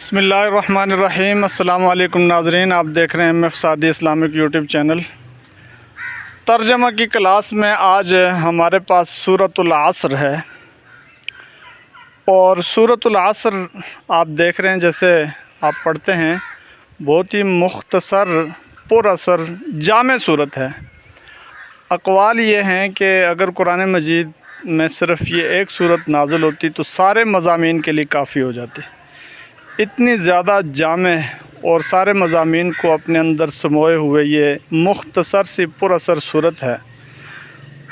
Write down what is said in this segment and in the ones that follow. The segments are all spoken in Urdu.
بسم اللہ الرحمن الرحیم۔ السلام علیکم ناظرین، آپ دیکھ رہے ہیں M F Saadi Islamic YouTube channel. ترجمہ کی کلاس میں آج ہمارے پاس سورۃ العصر ہے، اور سورۃ العصر آپ دیکھ رہے ہیں جیسے آپ پڑھتے ہیں، بہت ہی مختصر، پر اثر، جامع صورت ہے۔ اقوال یہ ہیں کہ اگر قرآن مجید میں صرف یہ ایک صورت نازل ہوتی تو سارے مضامین کے لیے کافی ہو جاتی۔ اتنی زیادہ جامع اور سارے مضامین کو اپنے اندر سموئے ہوئے یہ مختصر سی پر اثر صورت ہے،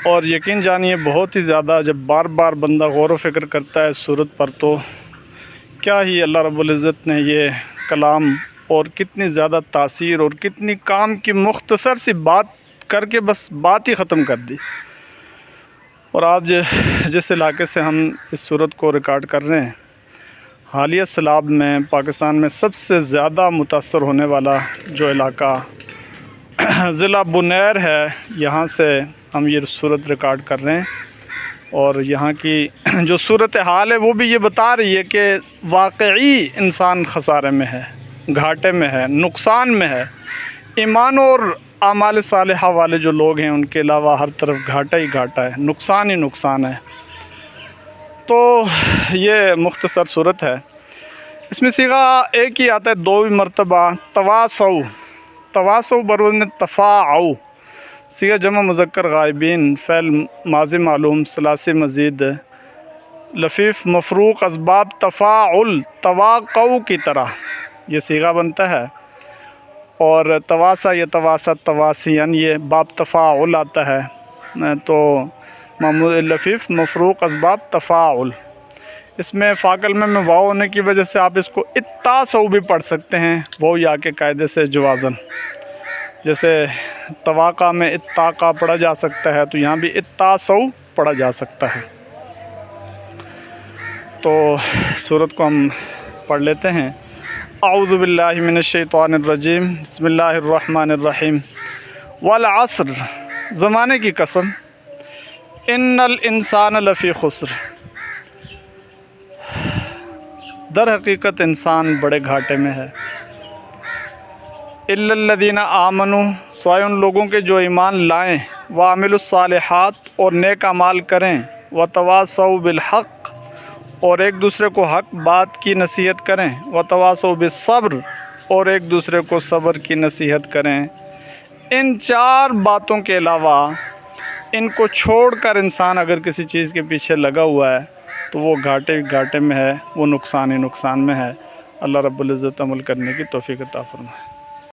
اور یقین جانیے بہت ہی زیادہ جب بار بار بندہ غور و فکر کرتا ہے اس صورت پر تو کیا ہی اللہ رب العزت نے یہ کلام اور کتنی زیادہ تاثیر اور کتنی کام کی مختصر سی بات کر کے بس بات ہی ختم کر دی۔ اور آج جس علاقے سے ہم اس صورت کو ریکارڈ کر رہے ہیں، حالیہ سیلاب میں پاکستان میں سب سے زیادہ متاثر ہونے والا جو علاقہ ضلع بنیر ہے، یہاں سے ہم یہ صورت ریکارڈ کر رہے ہیں، اور یہاں کی جو صورتحال ہے وہ بھی یہ بتا رہی ہے کہ واقعی انسان خسارے میں ہے، گھاٹے میں ہے، نقصان میں ہے۔ ایمان اور اعمال صالحہ والے جو لوگ ہیں ان کے علاوہ ہر طرف گھاٹا ہی گھاٹا ہے، نقصان ہی نقصان ہے۔ تو یہ مختصر صورت ہے، اس میں صیغہ ایک ہی آتا ہے، دو مرتبہ تواصو بروزن تفاعو، صیغہ جمع مذکر غائبین، فعل ماضی معلوم ثلاثی مزید لفیف مفروق اسباب تفاعل تواقع کی طرح یہ صیغہ بنتا ہے، اور تواسا یا تواسط تواسین یہ باب تفاعل آتا ہے، تو معمول لفیف مفروق اسباب تفاعل۔ اس میں فاعل میں واو ہونے کی وجہ سے آپ اس کو اتاسو بھی پڑھ سکتے ہیں، وہ یا کے قاعدے سے جوازن، جیسے تواقع میں اتاقا پڑھا جا سکتا ہے تو یہاں بھی اتاسو پڑھا جا سکتا ہے۔ تو سورت کو ہم پڑھ لیتے ہیں۔ اعوذ باللہ من الشیطان الرجیم، بسم اللہ الرحمن الرحیم۔ والعصر، زمانے کی قسم، ان الانسان لفی خسر، در حقیقت انسان بڑے گھاٹے میں ہے۔ الا الذین آمنوا، سوائے ان لوگوں کے جو ایمان لائیں، وعملوا الصالحات، اور نیک اعمال کریں، وتواصوا بالحق، اور ایک دوسرے کو حق بات کی نصیحت کریں، وتواصوا بالصبر، اور ایک دوسرے کو صبر کی نصیحت کریں۔ ان چار باتوں کے علاوہ ان کو چھوڑ کر انسان اگر کسی چیز کے پیچھے لگا ہوا ہے تو وہ گھاٹے میں ہے، وہ نقصان ہی نقصان میں ہے۔ اللہ رب العزت عمل کرنے کی توفیق عطا فرمائے۔